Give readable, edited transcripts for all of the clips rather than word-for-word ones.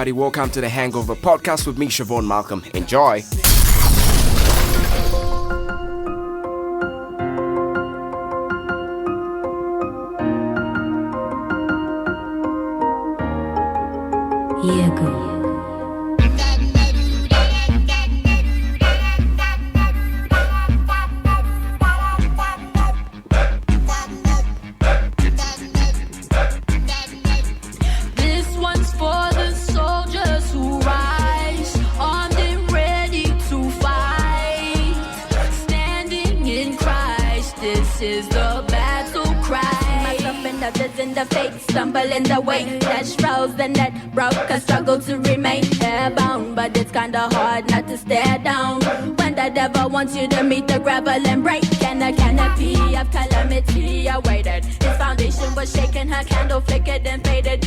everybody. Welcome to the Hangover podcast with me, Shovon Malcolm. Enjoy. Yego. In the fate, stumble in the way that's frozen, that broke, I struggle to remain airbound, but it's kinda hard not to stare down when the devil wants you to meet the gravel and break. And a canopy of calamity awaited. His foundation was shaken, her candle flickered and faded.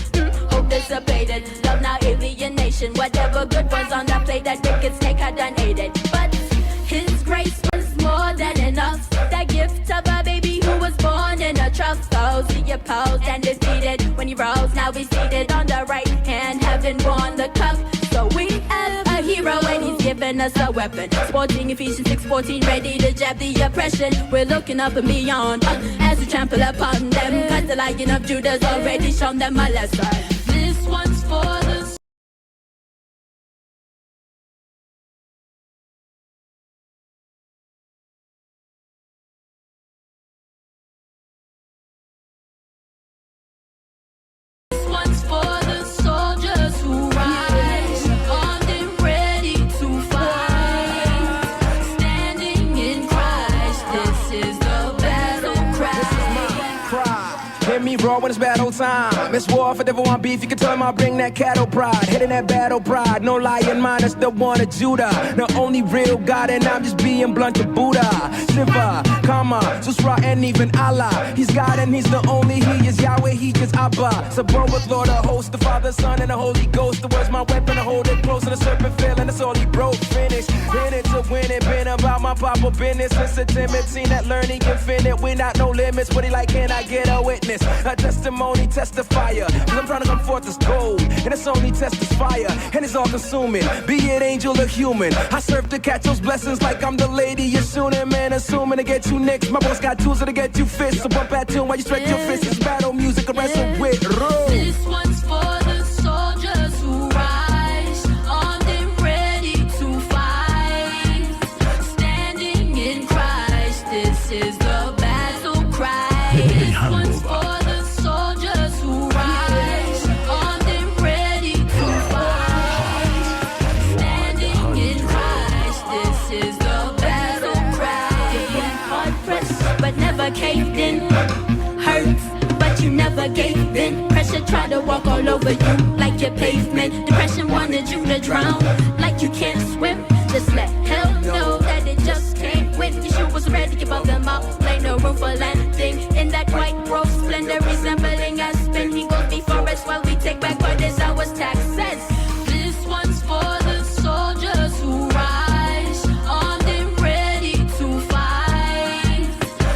Hope dissipated, love now alienation. Whatever good was on the plate, that wicked snake had unaided. But his grace was more than enough. That gift of a baby who was born in a trough. So he opposed and defeated. When he rose, now he's seated on the right hand, having won the cup. So we have a hero and he's given us a weapon. Sporting Ephesians 6:14, ready to jab the oppression. We're looking up and beyond as we trample upon them. Cause the Lion of Judah's already shown them a lesson. This one's for the me raw when it's battle time. It's war for devil want beef. You can tell him I'll bring that cattle pride. Hitting that battle pride. No lion mind, it's the one of Judah. The only real God, and I'm just being blunt to Buddha. Shiva, Kama, Susra, and even Allah. He's God and he's the only. He is Yahweh, he is Abba. So born with Lord, a host, the Father, Son, and the Holy Ghost. The word's my weapon, I hold it close to the serpent fell, and that's all he broke. Finished, in it to win it. Been about my papa business. Since a timid, seen that learning infinite. We not no limits. What he like, can I get a witness? A testimony, testifier. Cause I'm trying to come forth as gold, and it's only test is fire, and it's all consuming. Be it angel or human, I serve to catch those blessings like I'm the lady. You're shooting, man, assuming to get you next. My boss got tools to get you fists. So bump that tune while you stretch your fists. It's battle music, to wrestle with. Roll. This one's for the soldiers who rise, armed and ready to fight. Standing in Christ, this is the battle cry. This one's for the soldiers who rise, armed and ready to fight. Standing in Christ, this is the battle cry. Hard pressed, but never caved in. Hurts, but you never gave in. Pressure tried to walk all over you like your pavement. Depression wanted you to drown like you can't swim. Just let hell know that it just can't win. Your shoe was ready above them all. Play no room for landing. In that white rose splendor resembling aspen. He goes before us while we take back what is ours, taxes. This one's for the soldiers who rise, armed and ready to fight.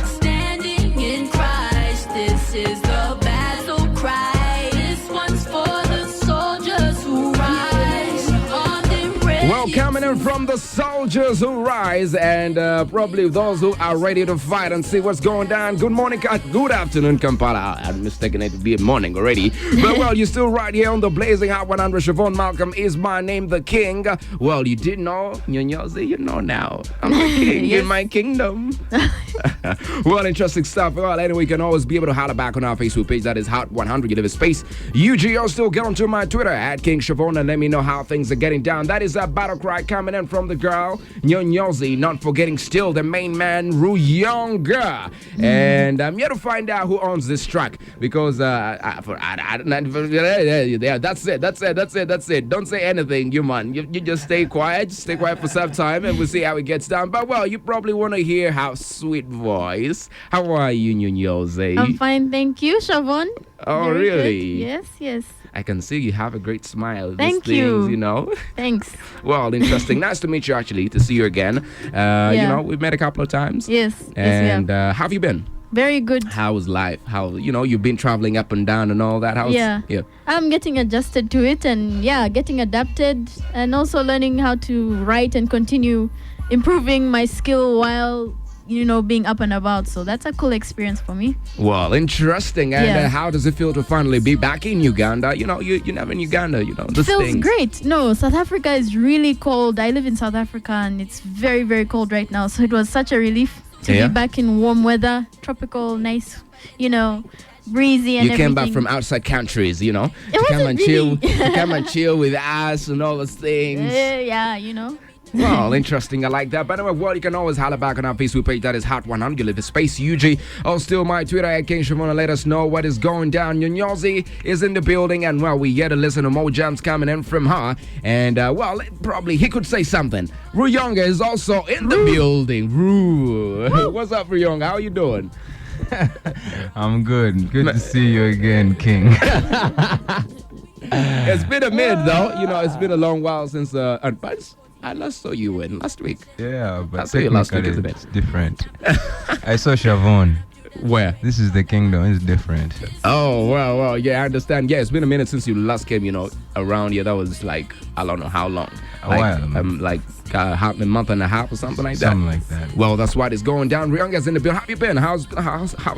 Standing in Christ, this is the battle cry. This one's for the soldiers who rise, armed and ready. Well, coming in from the soldiers who rise, and probably those who are ready to fight and see what's going down. Good morning, good afternoon, Kampala. I'm mistaken it to be morning already. But well, you're still right here on the Blazing Hot 100. Shovon Malcolm is my name, the king. Well, you did know, Nyonyozi, you know now. I'm the king in my kingdom. Well, interesting stuff. Well, anyway, you can always be able to holler back on our Facebook page. That is Hot 100. You live in space. UGO, still get onto my Twitter at King Shovon and let me know how things are getting down. That is a battle cry coming in from the girl, Nyonyozi. Not forgetting still the main man, Ruyonga. And I'm here to find out who owns this track because yeah, that's it. Don't say anything, you man. You just stay quiet. Just stay quiet for some time and we'll see how it gets down. But well, you probably want to hear how sweet voice. How are you, Nyonyozi? I'm fine, thank you, Shovon. Oh, Very really? good. Yes. I can see you have a great smile. Thank These you. things, you know. Thanks. Well, interesting. Nice to meet you, actually, to see you again. You know, we've met a couple of times. Yes. And yes, how have you been? Very good. How's life? How, you've been traveling up and down and all that. How's, Yeah. I'm getting adjusted to it and getting adapted and also learning how to write and continue improving my skill while being up and about. So that's a cool experience for me. Well, interesting. And how does it feel to finally be back in Uganda? You're never in Uganda, It feels great. No, South Africa is really cold. I live in South Africa and it's very, very cold right now. So it was such a relief to be back in warm weather, tropical, nice, breezy and you came back from outside countries, to come and chill. To come and chill with us and all those things. Well, interesting. I like that. But anyway, you can always holler back on our Facebook page. That is Hot 100. Leave a space UG. Or still my Twitter at King Shovon to let us know what is going down. Nyonyozi is in the building. And, we get to listen to more jams coming in from her. And, probably he could say something. Ruyonga is also in the building. What's up, Ruyonga? How you doing? I'm good. Good to see you again, King. It's been a minute, though. It's been a long while since... I last saw you last week. Yeah, but I saw you last week, isn't it? It's different. I saw Shovon. Where? This is the kingdom. It's different. Oh, well, yeah, I understand. Yeah, it's been a minute since you last came, around here. That was like, I don't know how long. A while. Like a month and a half or something like that. Something like that. Well, that's why it's going down. Ruyonga's in the building. How you been? How's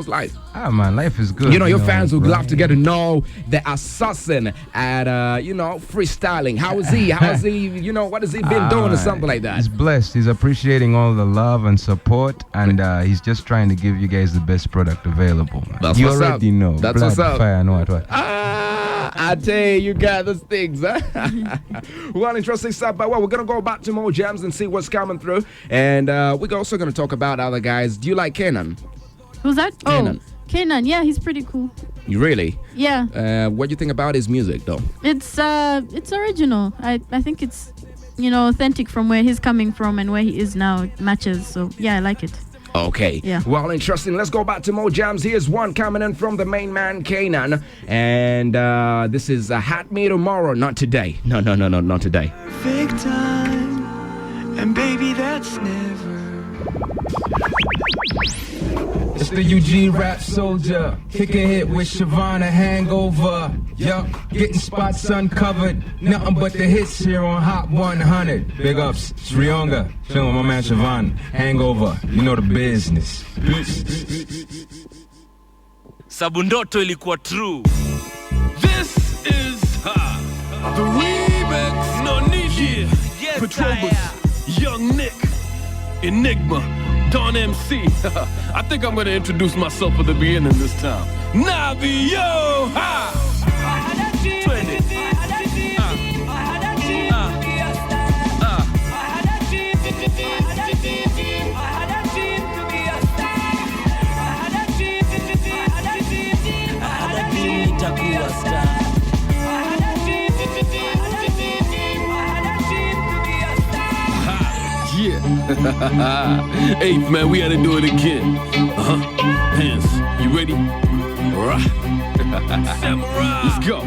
life? Man, life is good. Your fans would love to get to know the assassin at, freestyling. How is he? What has he been doing or something like that? He's blessed. He's appreciating all the love and support, and he's just trying to give you guys the best product available. Man. That's you what's already up. know. That's Blood, what's up. Fire, and what. I tell you got those things, huh? Well, interesting stuff. But we're going to go back to more jams and see what's coming through. And we're also going to talk about other guys. Do you like Kanan? Who's that? Kanan. Oh, Kanan. Yeah, he's pretty cool. You really? Yeah. What do you think about his music, though? It's original. I think it's, authentic from where he's coming from and where he is now. It matches. So, yeah, I like it. Okay. Yeah. Well, interesting. Let's go back to more jams. Here's one coming in from the main man, Kanan. And this is Hat Me Tomorrow. Not today. No, not today. Perfect time. And baby, that's never. It's the UG rap soldier, kicking hit with Shovon, a hangover. Yup, getting spots uncovered. Nothing but the hits here on Hot 100. Big ups, it's Ruyonga, chilling with my man Shovon. Hangover, you know the business. Sabundoto ilikuwa true. This is the remix. Noniji, yes, Petrobus, Young Nick, Enigma, Don MC. I think I'm gonna introduce myself at the beginning this time. Navi, yo, ha! 20. Hey, man, we gotta do it again. Hands, you ready? Samurai. Let's go.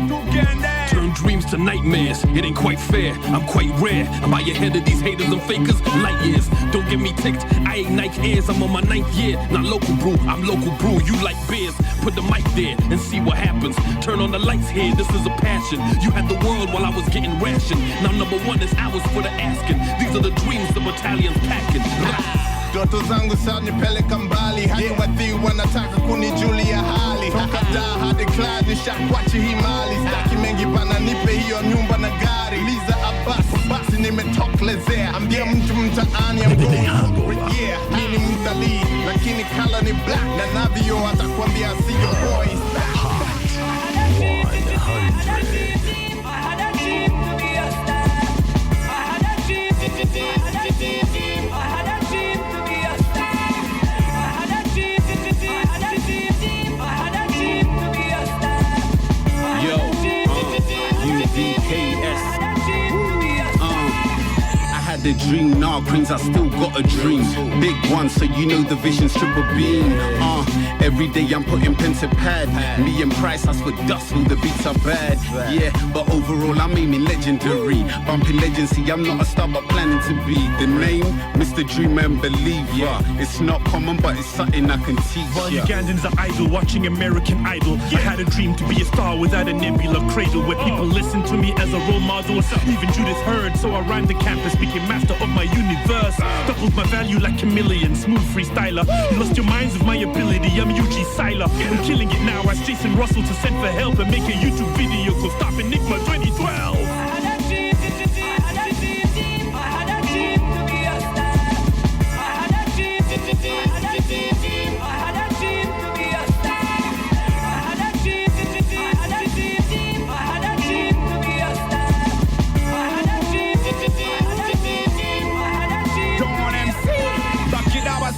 Turn dreams to nightmares. It ain't quite fair. I'm quite rare. I'm by your head of these haters and fakers. Light years. Don't get me ticked. I ain't Nike Airs. I'm on my 9th year. Not local brew. I'm local brew. You like beers. Put the mic there and see what happens. Turn on the lights here. This is a passion. You had the world while I was getting rationed. Now number one is ours for the asking. These are the dreams the battalion's packing. Ndoto zangu sanipeleka mbali hadi wadhi wanataka kunijulia hali toka daa hadi klad nishakwachi hii mali staki mengi bana nipe hiyo nyumba na gari Liza Abbas basi nimetoklezea ambia mtu mtaani I'm going yeah mimi mtalii lakini kala ni black na navio atakwambia see your boys Hot 100 I had a dream, nah, Queens, I still got a dream. Big one, so you know the vision strip a beam. Every day I'm putting pen to pad. Me and Price, that's for dust, all the beats are bad. Yeah, but overall I'm aiming legendary. Bumping legacy, I'm not a star but planning to be. The name, Mr. Dreamer and Believer. It's not common, but it's something I can teach. While Ugandans are idle, watching American Idol. I had a dream to be a star without a nebula cradle, where people listen to me as a role model. Even Judith heard, so I rhymed the campus, became master of my universe. Doubled my value like chameleon, smooth freestyler. You lost your minds of my ability, I'm UG Siler. I'm killing it now, ask Jason Russell to send for help and make a YouTube video called Stop Enigma 2012.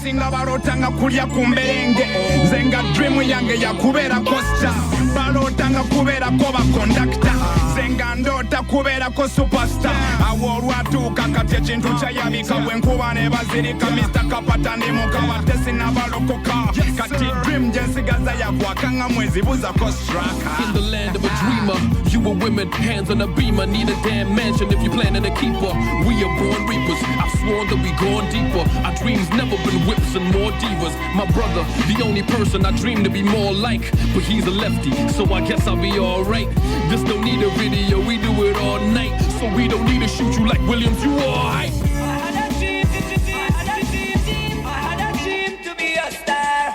Singa barotanga kulya kumberenge zenga dream yange ya kubera costa barotanga kubera ko ba conductor zenga ndota kubera ko superstar aworwatuka kati ekintu kyayabika bwenkuba ne bazirika Mr. Kapata ne mukawa tesi nabalokoka kati dream jensigaza yakwakanga mwezi buza ko straka. In the land of a dreamer, you a women, hands on a beamer, need a damn mansion if you planning to keep her. We are born reapers, I've sworn that we gone deeper. Our dreams never been whips and more divas. My brother, the only person I dream to be more like, but he's a lefty, so I guess I'll be alright. This don't need a video, we do it all night, so we don't need to shoot you like Williams, you alright.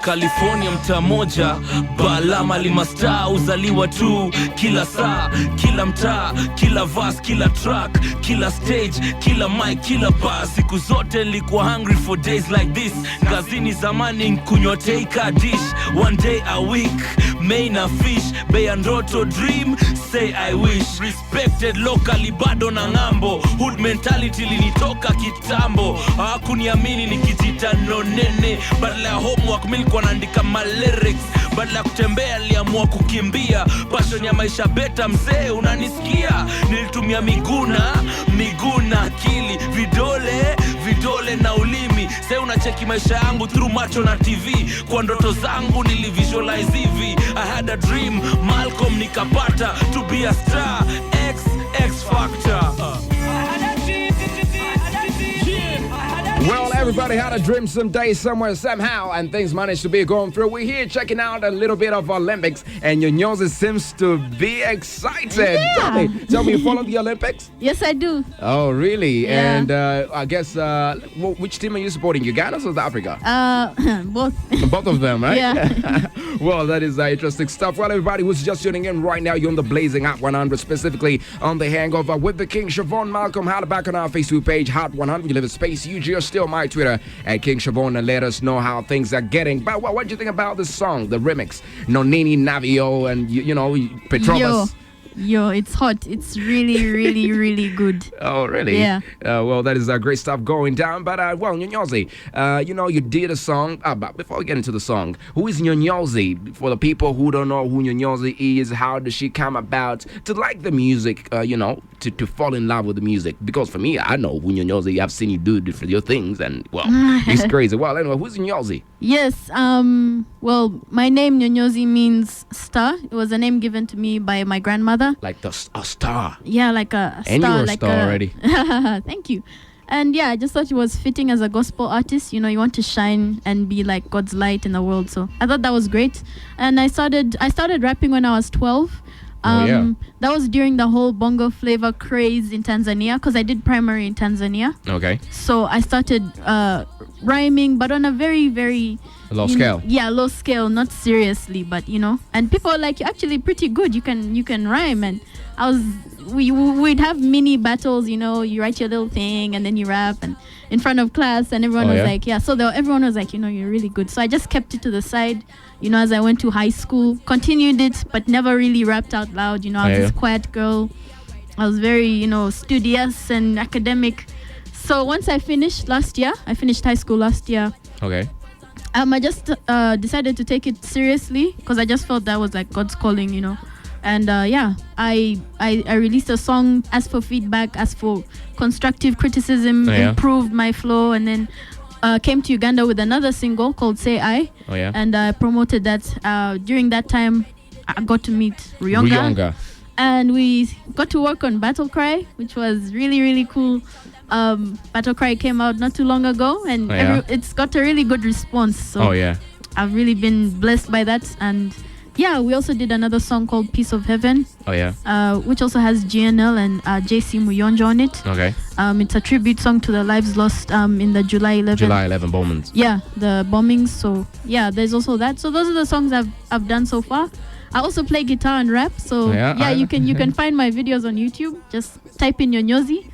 California mtaa moja, balama limastaa uzaliwa tu kila saa, kila mtaa, kila verse, kila track, kila stage, kila mic, kila bar. Siku zote nilikuwa hungry for days like this. Kazini zamani nkunywa take a dish, one day a week, main a fish, beya ndoto dream, say I wish. Respected locally bado na ngambo, hood mentality linitoka kitambo. Hakuniamini nikijita nonene, badala ya homework milikuwa naandika my lyrics. Badala ya kutembea niliamua kukimbia, passion ya maisha beta mzee unanisikia. Nilitumia miguu na akili, vidole na ulimi. Sasa unacheki maisha yangu through macho na TV. Kwa ndoto zangu nilivisualize hivi, I had a dream, Malcolm nikapata, to be a star, X Factor. Well, everybody had a dream someday, somewhere, somehow, and things managed to be going through. We're here checking out a little bit of Olympics, and Nyonyozi seems to be excited. Yeah. Tell me, you follow the Olympics? Yes, I do. Oh, really? Yeah. And I guess, which team are you supporting, Uganda or South Africa? Both. Both of them, right? Yeah. Well, that is interesting stuff. Well, everybody who's just tuning in right now, you're on the Blazing Hot 100, specifically on the Hangover with the King Shovon. Malcolm, holla back on our Facebook page, Hot 100. You live in space. UG are still my Twitter at King Shovon, and let us know how things are getting. But what do you think about this song, the remix? Nonini, Navio, and you know, Petrovas. Yo, it's hot. It's really, really, really good. Oh, really? Yeah. Well, that is great stuff going down. But, well, Nyonyozi, you know, you did a song. But before we get into the song, who is Nyonyozi? For the people who don't know who Nyonyozi is, how does she come about to like the music, you know, to fall in love with the music? Because for me, I know who Nyonyozi. I've seen you do your things, and, well, it's crazy. Well, anyway, who's Nyonyozi? Yes. Well, my name Nyonyozi means star. It was a name given to me by my grandmother. Like a star. Yeah, like a star. And you're a like star already. Thank you. And yeah, I just thought it was fitting as a gospel artist. You know, you want to shine and be like God's light in the world. So I thought that was great. And I started rapping when I was 12. That was during the whole bongo flavor craze in Tanzania, because I did primary in Tanzania. Okay. So I started rhyming, but on a very, very low scale. Yeah, low scale, not seriously, but you know. And people were like, "You're actually pretty good. You can rhyme." And we'd have mini battles. You know, you write your little thing and then you rap and in front of class, and everyone was like, "Yeah." So everyone was like, "You know, you're really good." So I just kept it to the side. You know, as I went to high school, continued it, but never really rapped out loud. You know, I was this quiet girl. I was very, you know, studious and academic. So once I finished high school last year. Okay. I just decided to take it seriously, because I just felt that was like God's calling, you know. And I released a song, asked for feedback, asked for constructive criticism, improved my flow, and then came to Uganda with another single called Say I. And I promoted that. During that time, I got to meet Ruyonga. And we got to work on Battle Cry, which was really, really cool. Battle Cry came out not too long ago, and it's got a really good response. So I've really been blessed by that. And we also did another song called Piece of Heaven. Which also has GNL and JC Muyonjo on it. It's a tribute song to the lives lost in the July 11 bombings. The bombings. So there's also that. So those are the songs I've done so far. I also play guitar and rap. So you can find my videos on YouTube. Just type in Nyonyozi,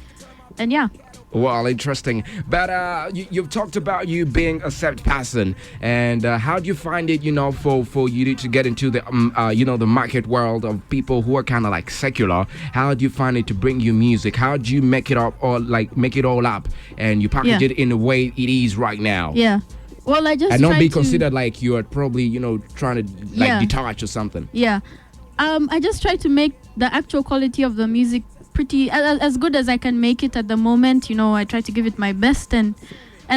and Well, interesting. But you've talked about you being a saved person, and how do you find it, for you to get into the, the market world of people who are kind of like secular? How do you find it to bring you music? How do you make it up, or like make it all up, and you package it in the way it is right now? Well, I just and not be considered like you are probably, trying to like detach or something. I just try to make the actual quality of the music pretty as good as I can make it at the moment. I try to give it my best and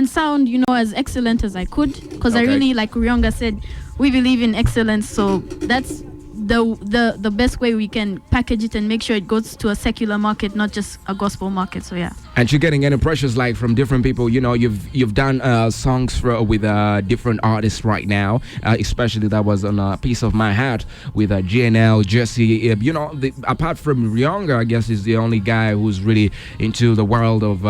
sound as excellent as I could, because I really, like Ruyonga said, we believe in excellence. So that's the best way we can package it and make sure it goes to a secular market, not just a gospel market. So And you're getting any pressures like from different people? You've done songs with different artists right now, especially that was on a Piece of My Heart with GNL, Jesse. Apart from Ruyonga, I guess is the only guy who's really into the world of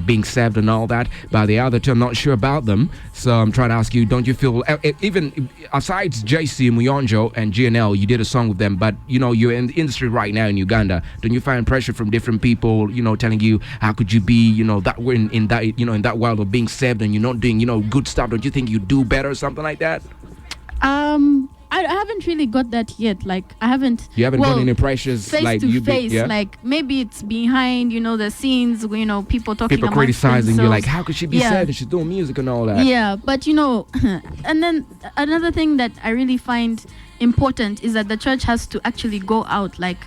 being saved and all that. But the other two, I'm not sure about them. So I'm trying to ask you, don't you feel, even aside JC Muyonjo and GNL, you did a song with them, but you're in the industry right now in Uganda. Don't you find pressure from different people, telling you how could you be, that we're in that, in that world of being saved and you're not doing, good stuff? Don't you think you do better or something like that? I haven't really got that yet. Like I haven't. You haven't got any pressures face like to face. Like maybe it's behind, the scenes. People talking. People criticizing you, like how could she be sad and she's doing music and all that? Yeah, but and then another thing that I really find important is that the church has to actually go out. Like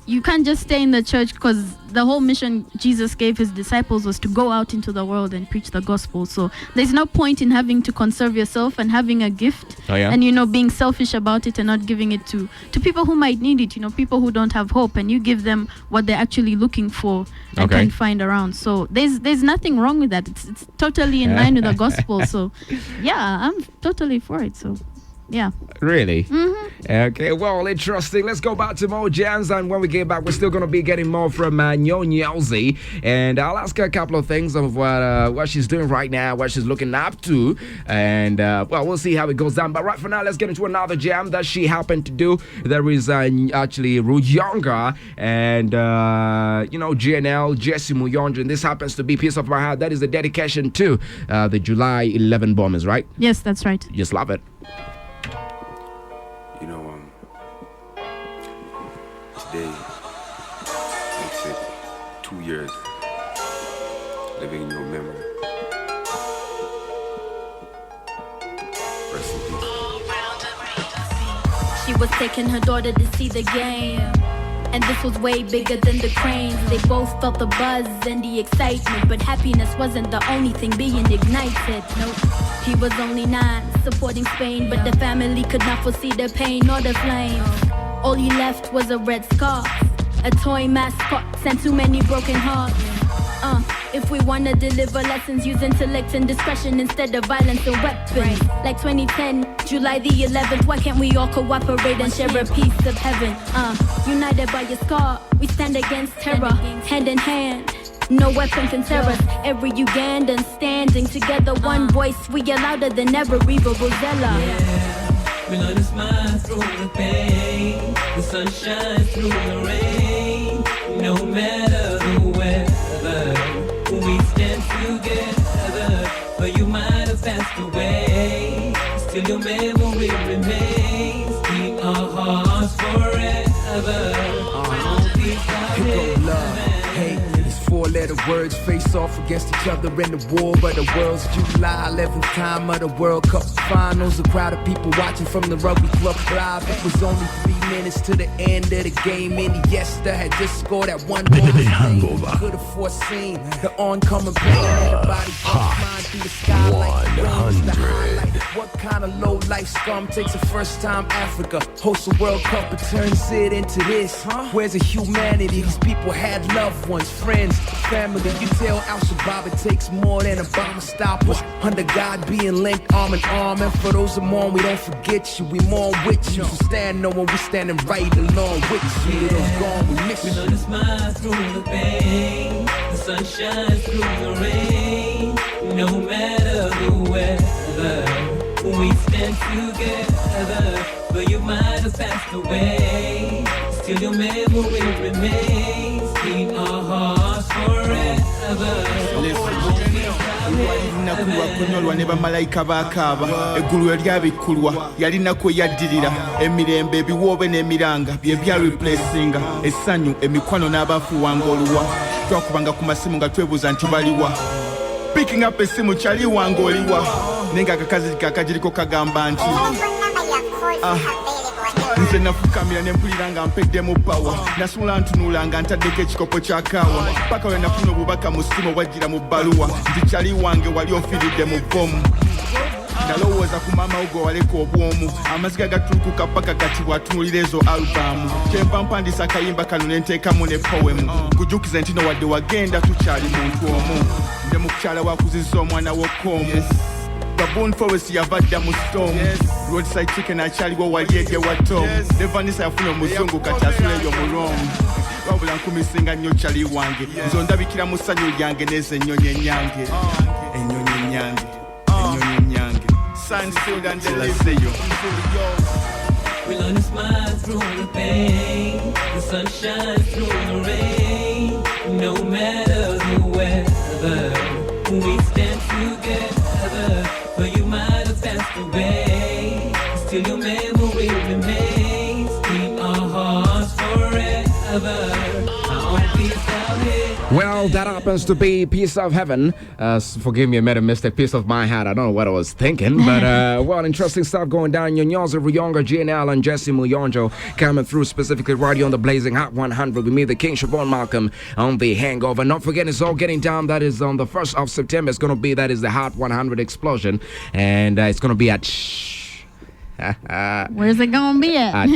you can't just stay in the church, because the whole mission Jesus gave his disciples was to go out into the world and preach the gospel. So there's no point in having to conserve yourself and having a gift and being selfish about it and not giving it to people who might need it, people who don't have hope, and you give them what they're actually looking for and can find around. So there's nothing wrong with that. It's totally in line with the gospel. So I'm totally for it. So Really? Okay, well, interesting. Let's go back to more jams, and when we get back, we're still going to be getting more from Nyonyozi, and I'll ask her a couple of things of what she's doing right now, what she's looking up to, and we'll see how it goes down. But right for now, let's get into another jam that she happened to do. There is actually Ruyonga and GNL, Jesse Muyonjo, and this happens to be Piece of My Heart. That is the dedication to the July 11 bombers, right? Yes, that's right. Just love it. Today makes it 2 years living in your memory. Rest in peace. She was taking her daughter to see the game, and this was way bigger than the cranes. They both felt the buzz and the excitement, but happiness wasn't the only thing being ignited. Nope. He was only 9, supporting Spain, but the family could not foresee the pain or the flames. All he left was a red scarf, a toy mascot, and too many broken hearts. If we wanna deliver lessons, use intellect and discretion instead of violence and weapons. Like 2010, July the 11th, why can't we all cooperate and share a piece of heaven? United by your scar, we stand against terror, hand in hand. No weapon can tear us. Every Ugandan standing together, one voice. We are louder than ever. Reva Rosella. We learn to smile through the pain. The sun shines through the rain. No matter the weather, we stand together. But you might have passed away, still your memory remains in our hearts forever. Hey, it's 4 where the words face off against each other in the war of the worlds. July 11th time of the World Cup finals. A crowd of people watching from the rugby club live. It was only 3 minutes to the end of the game. Iniesta had just scored that one goal. Hangover. Could have foreseen the oncoming pain. Everybody flying through the sky like rain. The highlight. What kind of low life scum takes a first time Africa hosts a World Cup and turns it into this? Where's the humanity? These people had loved ones, friends, family. You tell Al Shabaab it takes more than a bomb to stop us. Under God being linked arm in arm. And for those who mourn, we don't forget you. We mourn with you. So stand no one, we standing right along with you. Those gone, we miss you. We know the smile through the pain. The sun shines through the rain. No matter the weather, we stand together. But you might have passed away. Still your memory remains in our hearts forever. Nakuwa kunyolwa ne bamalayika bakaaba eggulu eryabikkulwa yalina kwe yaddirira emirembe ebiwoobe n'emiranga bye bya replacinga essanyu emikwano n'abafuwanga oluwa twakubanga ku masimu nga twebuuza nti baliwa picking up essimu kyali wange oliwa naye nga akakazi kakagiriko kagamba nti nze nafukamira ne mpulira nga mpeddemu pawa nasula ntunuula nga ntaddeko ekikopo kya kaawa paka lwe nafuna obubaka mu simu obwajjira mu bbaluwa nti kyali wange wali ofiiridde mu bbomu nalowooza ku maama wo gwe waleka obwomu amaziga gatulukuka paka kati bw'atunulira ezo alubamu kyenva mpandisa akayimba kano ne nteekamu ne poemu kujjukiza nti no wadde wagenda tukyali muntu omu nde mukukyala wakuzizza omwana w'okoomu Baboon Forest yavadda mu storm Roadside chicken akyaliwo wali ege wa Tom Nevanisa yafuna omuzungu kati asuleyo mulongo wabula nkumisinga nnyo kyali wange nzo ndabikira mu ssanyu lyange n'ezo ennyonyi ennyange ennyonyi ennyange ennyonyi ennyange Sunfield and Delaseyo. We learn to smile through the pain. The sun shines through the rain. No matter the weather, we stand together. But you might have passed away. Still your memory remains in our hearts forever. Well, that happens to be Piece of Heaven. Forgive me, I made a mistake. Piece of my head. I don't know what I was thinking. But, well, interesting stuff going down. Nyonyozi, Ruyonga, GNL, and Jesse Muyonjo coming through specifically right here on the Blazing Hot 100 with me, the King Shovon Malcolm on the Hangover. Not forgetting, it's all getting down. That is on the 1st of September. It's going to be, that is the Hot 100 explosion. And it's going to be at... Where's it going to be at?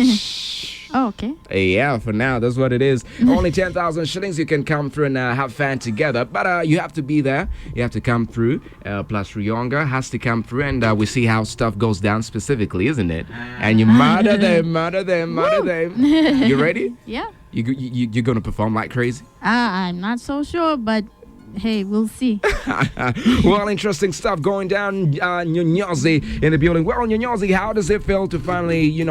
Oh, okay. Yeah, for now, that's what it is. Only 10,000 shillings. You can come through and have fun together. But you have to be there. You have to come through. Plus, Ruyonga has to come through. And we see how stuff goes down specifically, isn't it? And you murder them. You ready? Yeah. You're going to perform like crazy? I'm not so sure, but... Hey, we'll see. Well, interesting stuff going down. Nyonyozi in the building. Well, Nyonyozi, how does it feel to finally, you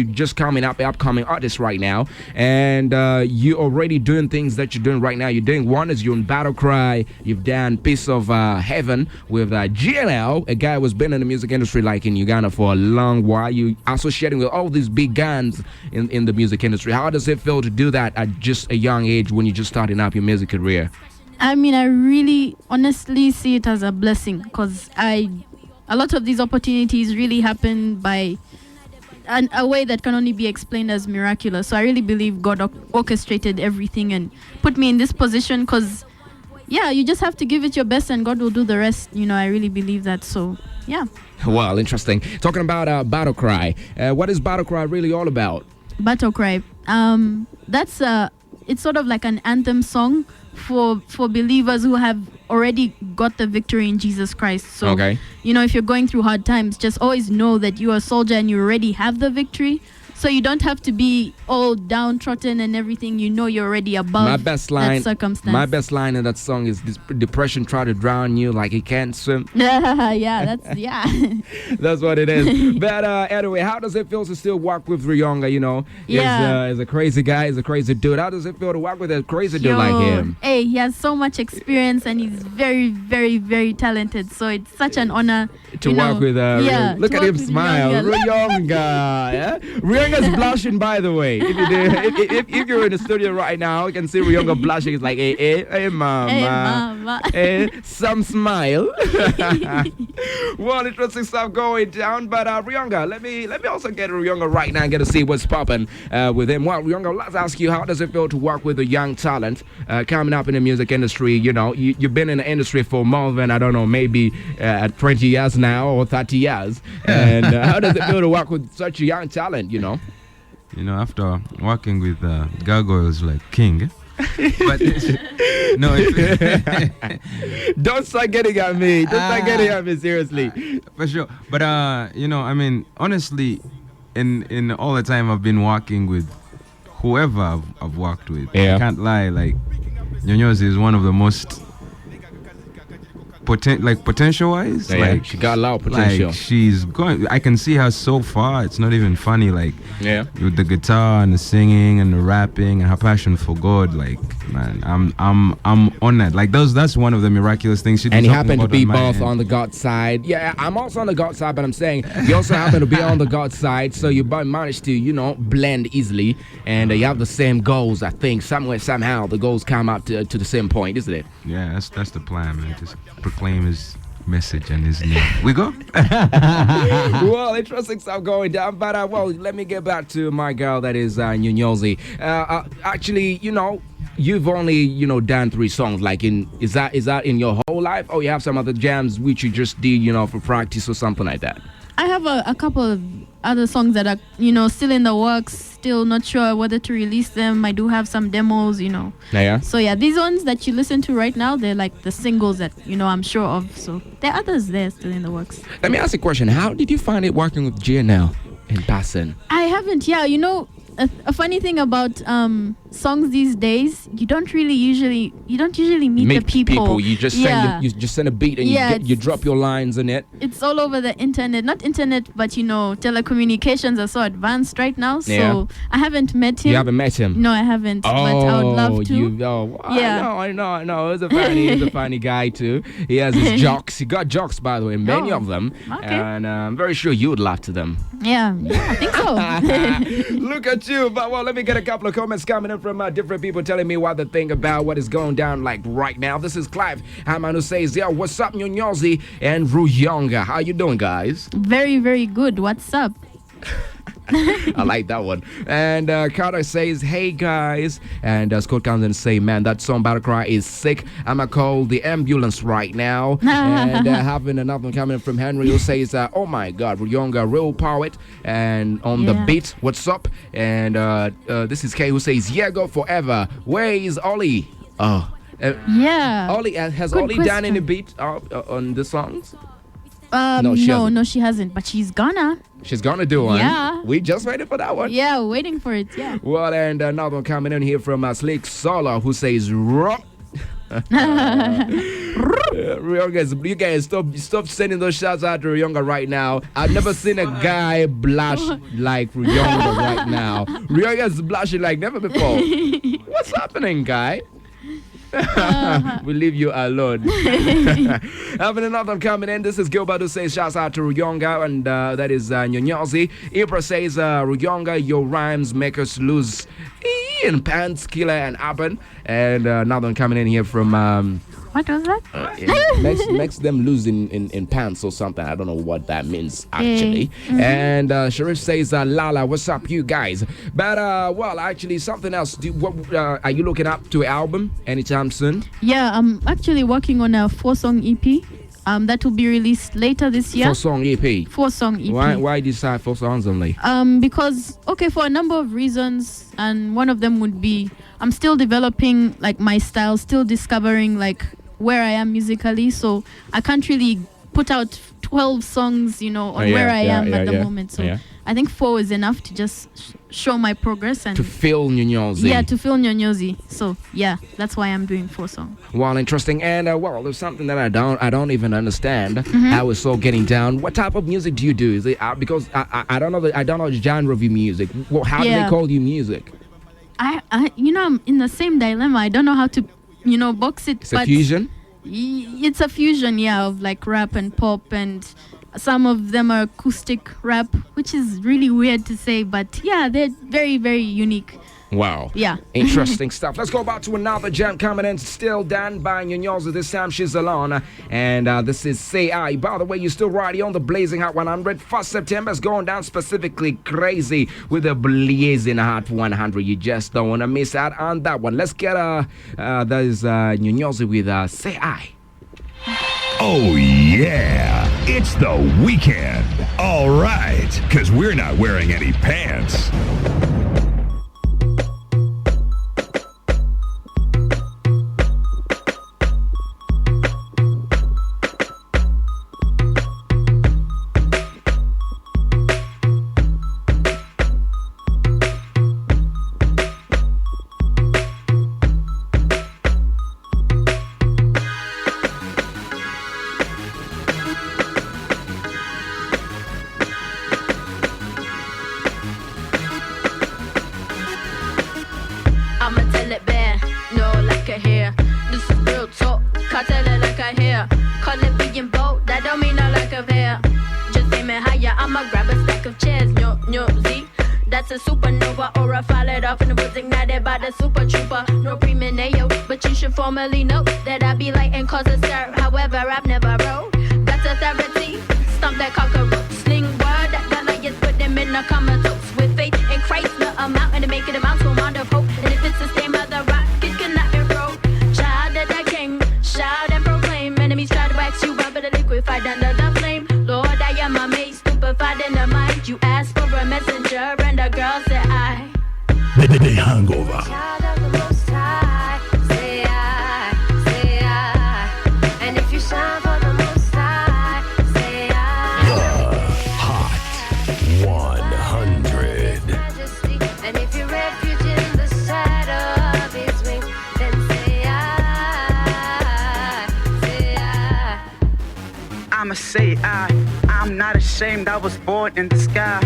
just coming up, upcoming artist right now, and you already doing things that you're doing right now. You're doing one is you're in Battle Cry. You've done Piece of Heaven with GNL, a guy who's been in the music industry like in Uganda for a long while. You associating with all these big guns in the music industry. How does it feel to do that at just a young age when you're just starting up your music career? I mean, I really honestly see it as a blessing because a lot of these opportunities really happen by a way that can only be explained as miraculous. So I really believe God orchestrated everything and put me in this position because, yeah, you just have to give it your best and God will do the rest. I really believe that. So, yeah. Well, interesting. Talking about Battle Cry. What is Battle Cry really all about? Battle Cry. It's sort of like an anthem song for believers who have already got the victory in Jesus Christ. So, okay. If you're going through hard times, just always know that you're a soldier and you already have the victory. So you don't have to be all downtrodden and everything. You're already above that circumstance. My best line in that song is depression try to drown you like he can't swim. Yeah. That's what it is. But anyway, how does it feel to still work with Ruyonga? He's a crazy guy. He's a crazy dude. How does it feel to work with a crazy dude like him? Hey, he has so much experience and he's very, very, very talented. So it's such an honor to work with. Look at him smile. Ruyonga. Yeah? Ruyonga Ruyonga's blushing, by the way. If you're in the studio right now, you can see Ruyonga blushing. It's like, hey, mama. Hey, some smile. Well, interesting stuff going down. But Ruyonga, let me also get Ruyonga right now and get to see what's popping with him. Well, Ruyonga, let's ask you, how does it feel to work with a young talent coming up in the music industry? You know, you've been in the industry for more than, I don't know, maybe 20 years now or 30 years. And how does it feel to work with such a young talent, you know? You know, after working with Gargoyles like King, but don't start getting at me. Don't start getting at me, seriously. For sure. But you know, I mean, honestly, in all the time I've been working with whoever I've worked with, I can't lie. Like, Nyonyozi is one of the most potential-wise, like she got a lot of potential. Like, she's going. I can see her so far. It's not even funny. Like, with the guitar and the singing and the rapping and her passion for God. Like, man, I'm on that. Like, that's one of the miraculous things she did. And you happen to be both on the God side. Yeah, I'm also on the God side, but I'm saying you also happen to be on the God side, so you both managed to, you know, blend easily, and you have the same goals. I think somehow the goals come up to the same point, isn't it? Yeah, that's the plan, man. Just proclaim his message and his name. We go. Well, interesting stuff going down. But well, let me get back to my girl, that is Nyonyozi. Actually, you know, you've only, you know, done 3 songs. Like, is that in your whole life, or you have some other jams which you just did, you know, for practice or something like that? I have a couple of other songs that are, you know, still in the works, still not sure whether to release them. I do have some demos, you know. Yeah. So yeah, these ones that you listen to right now, they're like the singles that, you know, I'm sure of. So there are others there still in the works. Let me ask you a question. How did you find it working with GNL in passing? I haven't, you know, a funny thing about songs these days, you don't usually meet the people. You just send a beat and you drop your lines in it. It's all over the internet. Not internet, but, you know, telecommunications are so advanced right now. So I haven't met him. You haven't met him? No, I haven't. But I would love to. I know. He's a funny guy too. He has his jokes. He got jokes, by the way, many of them. Okay. And I'm very sure you would laugh to them. Yeah, I think so. Look at you. But well, let me get a couple of comments coming in from different people telling me what they think about what is going down like right now. This is Clive Haman who says, yo, what's up, Nyonyozi and Ruyonga? How you doing, guys? Very, very good. What's up? I like that one. And Carter says, hey guys. And Scott comes and say, man, that song Battle Cry is sick. I'ma call the ambulance right now. And having another one coming from Henry who says, oh my god, Ruyonga, real poet. And on the beat, what's up? And this is Kay who says, yeah, go forever. Where is Ollie? Ollie, has Good Ollie question. done any beat on the songs? No, she hasn't. But she's gonna. She's gonna do one. Yeah. We just waited for that one. Yeah, waiting for it. Yeah. Well, and another one coming in here from Slick Solar who says, "Rock." You guys stop sending those shouts out to Ruyonga right now. I've never seen a guy blush like Ruyonga right now. Ruyonga's blushing like never before. What's happening, guy? We leave you alone. Having another one coming in. This is Gilbert who says shouts out to Ruyonga, and that is Nyonyozi. Ibra says Ruyonga, your rhymes make us lose in pants, killer and Aben. And another one coming in here from what was that? Makes them lose in pants or something. I don't know what that means actually. And Sharif says, Lala, what's up, you guys? But well, actually, something else. Are you looking up to an album anytime soon? Yeah, I'm actually working on a 4-song EP. That will be released later this year. 4-song EP. 4-song EP. Why decide 4 songs only? Because for a number of reasons, and one of them would be I'm still developing like my style, still discovering like where I am musically, so I can't really put out 12 songs, on where I am at the moment. So I think 4 is enough to just show my progress and to feel Nyonyozi. Yeah, to feel Nyonyozi. So yeah, that's why I'm doing 4 songs. Well, interesting. And well, there's something that I don't even understand how it's all getting down. What type of music do you do? Is it because I don't know the genre of your music. Well, how do they call you music? I'm in the same dilemma. I don't know how to box it. It's a fusion? It's a fusion, of like rap and pop and Some of them are acoustic rap, which is really weird to say, but yeah, they're very, very unique. Wow. Yeah. Interesting stuff. Let's go back to another jam coming in, still done by Nyonyozi. This time she's alone. And this is Say I. By the way, you're still right here on the Blazing Hot 100. 1st September is going down specifically crazy with the Blazing Hot 100. You just don't want to miss out on that one. Let's get that is Nyonyozi with Say I. Oh, yeah. It's the weekend. All right. Because we're not wearing any pants. I'ma grab a stack of chairs, Nyonyozi. That's a supernova or a fired off in the woods ignited by the super trooper. No premeneo, but you should formally know that I be light and cause a stir. However, I've never rode. That's authority. Stomp that cockroach. Sling word that the lions put them in a comatose. With faith in Christ, the amount and to make it amount to a amount of hope. And if it's the same of the rock, it cannot erode. Child of the king, shout and proclaim. Enemies try to wax you up, but the liquefied under the flame. Lord, I am amazed, stupefied in the mind. You asked for a messenger, and the girl said I. The Hangover. Child of the Most High, say I. And if you shine for the Most High, say I. The Hot 100. Majesty. And if you refuge in the shadow of His wings, then say I. I'ma say I'm not ashamed, I was born in the sky.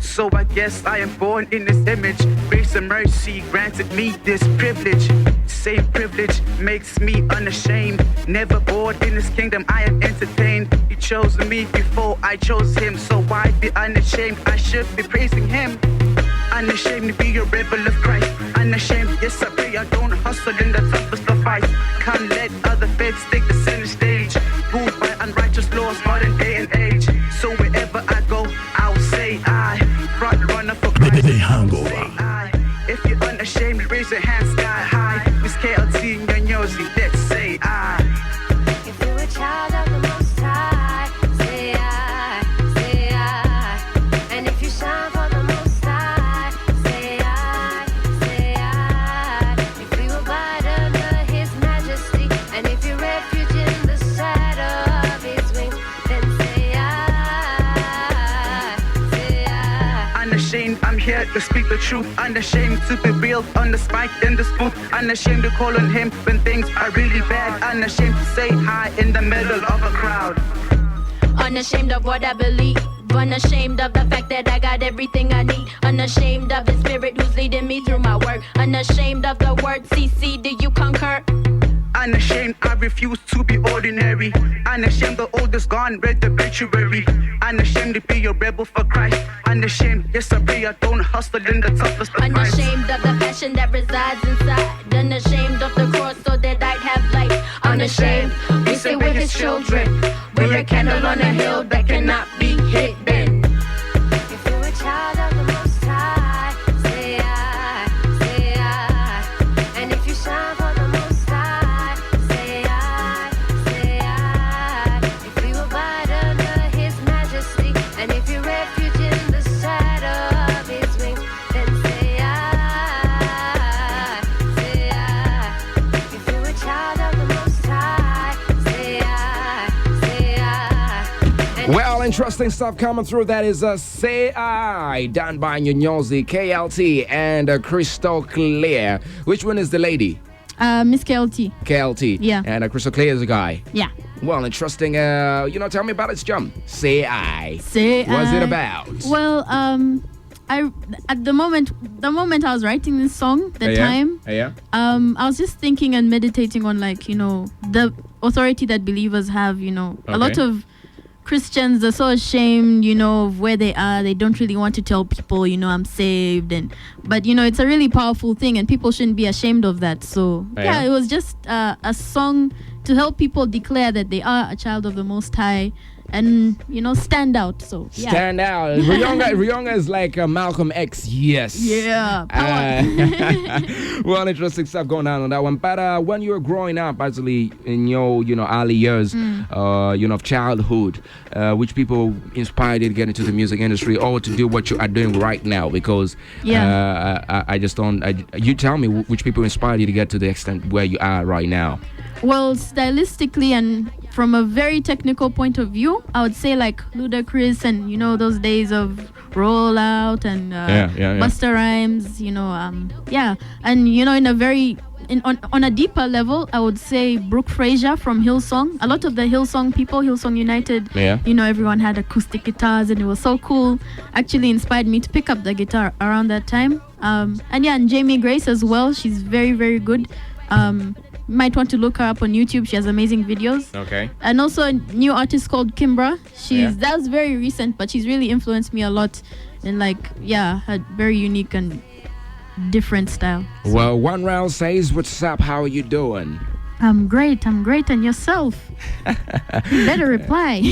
So I guess I am born in His image. Grace and mercy granted me this privilege. Same privilege makes me unashamed. Never bored in His kingdom, I am entertained. He chose me before I chose Him. So why be unashamed? I should be praising Him. Unashamed to be a rebel of Christ. Unashamed, yes I pray I don't hustle in the toughest of fights. Can't let other faiths take the center stage. Ruled by unrighteous laws, modern day and age. So wherever I go, I'll say I. Front runner for Christ. The Hangover. If you're unashamed, raise your hands sky high. Miss KLT, Nyonyozi, let's say I. If you're a child of the Most High, say I. And if you shine for the Most High, say I. If you abide under His majesty, and if you refuge in the shadow of His wings, then say I. Unashamed, I'm here to speak the truth. Unashamed to be real, on the spike in the spoof. Unashamed to call on Him when things are really bad. Unashamed to say hi in the middle of a crowd. Unashamed of what I believe. Unashamed of the fact that I got everything I need. Unashamed of His Spirit who's leading me through my work. Unashamed of the word CC, do you concur? Unashamed, I refuse to be ordinary. Unashamed, the old is gone, read the obituary. Unashamed to be a rebel for Christ. Unashamed, yes I pray I don't hustle in the toughest of times. Unashamed of the passion that resides inside. Unashamed of the cross so that I'd have life. Unashamed, we say we're His children. We're a candle on a hill that cannot be hidden. If you're a child of the Most High, say I. And if you shine for the Most High, say I. If you abide under His majesty, and if you refuge in the shadow of His wings, then say I. If you're a child of the Most High, say I. Well, interesting stuff coming through. That is Say I, done by Nyonyozi, KLT, and Crystal Clear. Which one is the lady? Miss KLT. KLT. Yeah. And Crystal Clear is the guy. Yeah. Well, interesting. Tell me about its jump. Say I. Say What's it I. about? Well, I at the moment I was writing this song, I was just thinking and meditating on the authority that believers have. A lot of Christians are so ashamed, of where they are. They don't really want to tell people, I'm saved, but it's a really powerful thing, and people shouldn't be ashamed of that. So yeah, it was just a song to help people declare that they are a child of the Most High. And stand out. So yeah. Stand out. Ruyonga is like Malcolm X. Yes. Yeah. Well, interesting stuff going on that one. But when you were growing up, actually in your early years, of childhood, which people inspired you to get into the music industry or to do what you are doing right now? Because I just don't. You tell me which people inspired you to get to the extent where you are right now. Well, stylistically and from a very technical point of view, I would say like Ludacris and those days of Rollout and Busta Rhymes, and in a very on a deeper level, I would say Brooke Fraser from Hillsong. A lot of the Hillsong people, Hillsong United, everyone had acoustic guitars and it was so cool. Actually inspired me to pick up the guitar around that time. And Jamie Grace as well. She's very, very good. Might want to look her up on YouTube. She has amazing videos. Okay. And also a new artist called Kimbra. That's very recent, but she's really influenced me a lot in her very unique and different style. Well, One Round says, what's up? How are you doing? I'm great. And yourself? You better reply.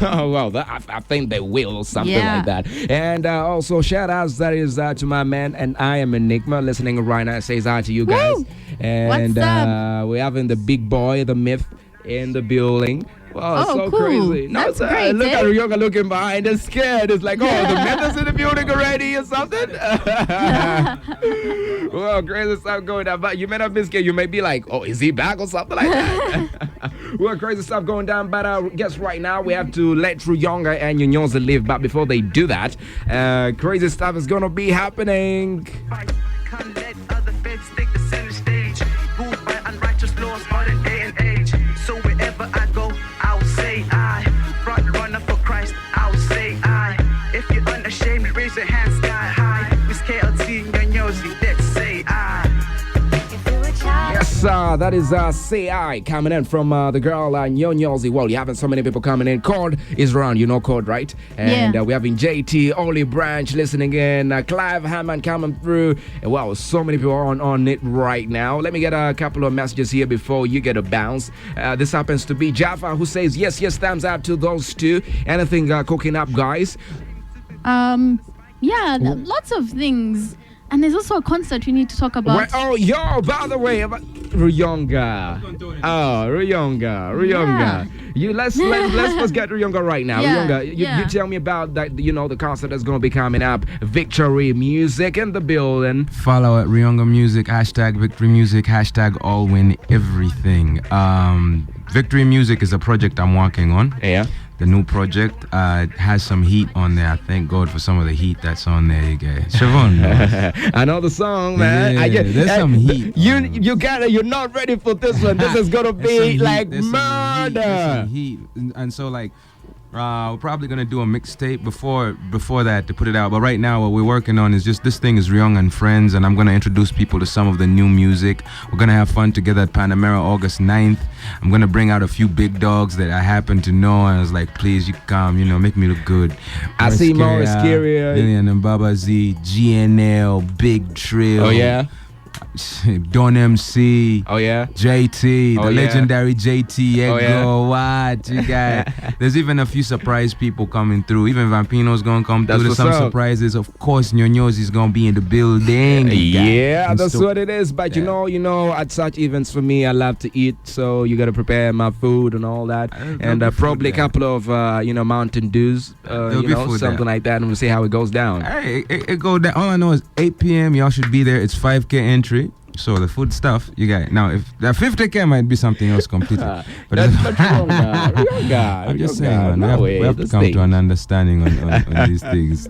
Well, I think they will or something like that. And also shout outs that is to my man, and I am Enigma listening right now. It says hi to you guys. Woo! And What's up? we're having the big boy, the myth in the building. Wow, so cool. crazy. That's great, look at Ruyonga looking behind and scared. It's like, the myth is in the building already or something. Well, crazy stuff going down. But you may not be scared. You may be like, is he back or something like that? Well, crazy stuff going down. But I guess right now we have to let Ruyonga and Nyonyozi live. But before they do that, crazy stuff is going to be happening. Can't let other feds take the center stage. Ruled by unrighteous laws, modern day and age. So wherever I go, I will say I. Front runner for Christ, I will say I. If you're unashamed, raise your hands sky high. Miss KLT, Nyonyozi, let's say I. Yes, that is Say I coming in from the girl Nyonyozi. Well, you're having so many people coming in. Chord is around, Chord, right? And we're having JT, Oli Branch listening in, Clive Hammond coming through. And well, so many people are on it right now. Let me get a couple of messages here before you get a bounce. This happens to be Jaffa, who says, yes, thumbs up to those two. Anything cooking up, guys? Lots of things. And there's also a concert we need to talk about. By the way, Ruyonga. Ruyonga. Let's get Ruyonga right now. Ruyonga, you tell me about that. The concert that's going to be coming up. Victory Music in the building. Follow at Ruyonga Music, #Victory Music, #all win everything. Victory Music is a project I'm working on. Yeah. The new project has some heat on there. I thank God for some of the heat that's on there, you guys. Shovon, I know the song, man. There's some heat. You got it. You're not ready for this one. This is gonna be like murder. There's some heat. And so we're probably gonna do a mixtape before that to put it out. But right now, what we're working on is just this thing is Ruyonga and Friends, and I'm gonna introduce people to some of the new music. We're gonna have fun together at Panamera August 9th. I'm gonna bring out a few big dogs that I happen to know, and I was like, please, you come, make me look good. I see Morris Kyria, Lillian and Baba Z, GNL, Big Trill. Oh yeah. Don MC. Oh yeah. JT, the legendary JT. What you got? There's even a few surprise people coming through. Even Vampino's gonna come through. There's some surprises. Of course, Nyonyozi's gonna be in the building. That's what it is. But you know, at such events for me, I love to eat. So you gotta prepare my food and all that, and probably a couple of Mountain Dews, something like that, and we'll see how it goes down. Hey, it go down. All I know is 8 p.m. Y'all should be there. It's 5K entry. So the food stuff you got now. If the 50K might be something else completely, but that's Ruyonga. I'm just saying, man. We have to come to an understanding on these things.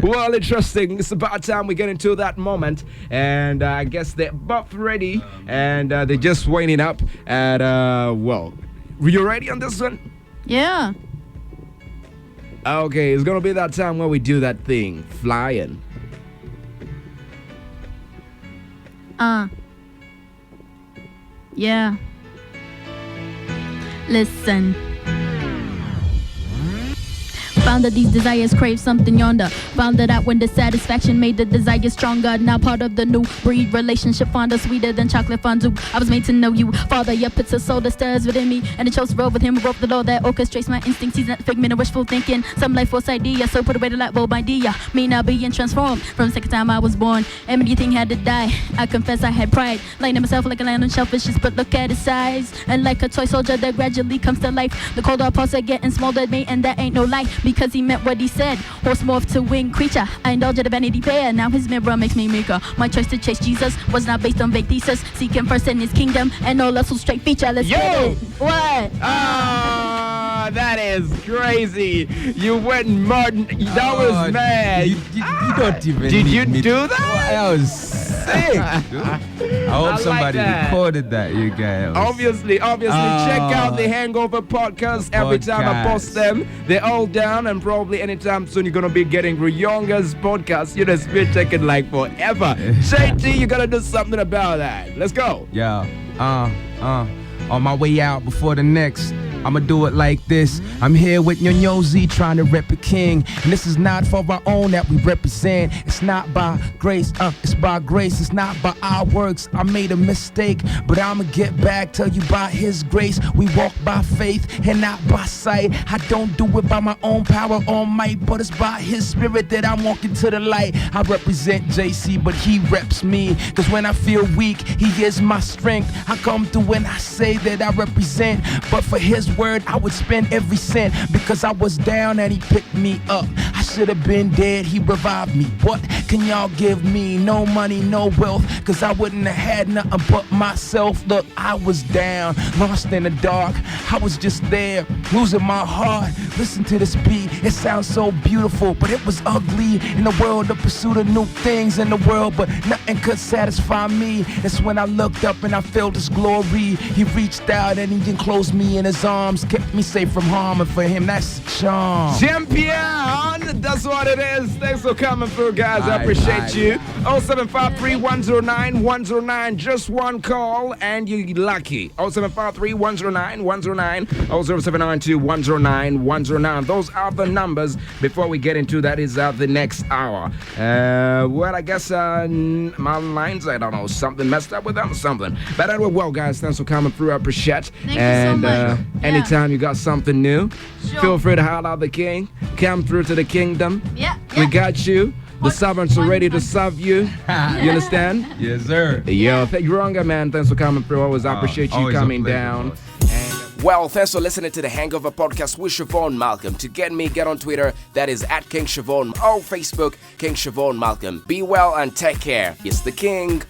Well, interesting. It's about time we get into that moment, and I guess they're both ready, and they're just waiting up. And were you ready on this one? Yeah. Okay, it's gonna be that time where we do that thing, flying. Yeah. Listen. Found that these desires crave something yonder. Found that out when dissatisfaction made the desire stronger. Now part of the new breed relationship fonder, sweeter than chocolate fondue. I was made to know you, Father. Your puts a soul that stirs within me, and it chose to roll with him who wrote the law that orchestrates my instincts. He's not a figment of wishful thinking, some life force idea. So put away the light bulb idea. Me now being transformed from the second time I was born. Everything had to die. I confess I had pride, lying to myself like a lion on shellfish. But look at his size, and like a toy soldier that gradually comes to life. The cold hard pulse are getting smaller, mate, and that ain't no lie, because he meant what he said. Horse morphed to winged creature. I indulge at a vanity fair. Now his mirror makes me maker. My choice to chase Jesus was not based on vague thesis. Seek him first in his kingdom, and no less will straight feature. Let's get it. What? Ah, that is crazy. You went Martin. That was mad. You don't even. Did you need do that? That was sick, dude. I hope somebody recorded that, you guys. Obviously, check out the Hangover podcast. Every time I post them, they're all down, and probably anytime soon you're gonna be getting Ruyonga's podcast. You know, it's been taking like forever. JT, you gotta do something about that. Let's go. Yeah. On my way out before the next, I'ma do it like this. I'm here with Nyonyozi trying to rep a king. And this is not for our own that we represent. It's not by grace, it's by grace. It's not by our works. I made a mistake, but I'ma get back. Tell you by his grace. We walk by faith and not by sight. I don't do it by my own power or might, but it's by his spirit that I'm walking to the light. I represent JC, but he reps me. Cause when I feel weak, he is my strength. I come through when I say that I represent, but for his word I would spend every cent, because I was down and he picked me up. I should have been dead, he revived me. What can y'all give me? No money, no wealth, cause I wouldn't have had nothing but myself. Look, I was down, lost in the dark. I was just there, losing my heart. Listen to this beat, it sounds so beautiful, but it was ugly. In the world, the pursuit of new things in the world, but nothing could satisfy me. That's when I looked up and I felt his glory. He reached out and he enclosed me in his arms, kept me safe from harm, and for him that's the charm. Champion, that's what it is. Thanks for coming through, guys. I appreciate you. 0753-109-109. Just one call and you're lucky. 0753-109-109. 0792-109-109. Those are the numbers. Before we get into that, is the next hour. Well, I guess my lines, I don't know, something messed up with them or something. But anyway, well, guys, thanks for coming through. I appreciate. Thank you so much. Anytime you got something new, feel free to holler out the king. Come through to the kingdom. We got you. The servants are ready to serve you. You understand? Yes, sir. Yo, thank you, Ruyonga, man. Thanks for coming through. Always appreciate you coming down. Well, thanks for listening to the Hangover podcast with Shovon Malcolm. To get me, get on Twitter. That is at King Shovon, or Facebook, King Shovon Malcolm. Be well and take care. It's the King.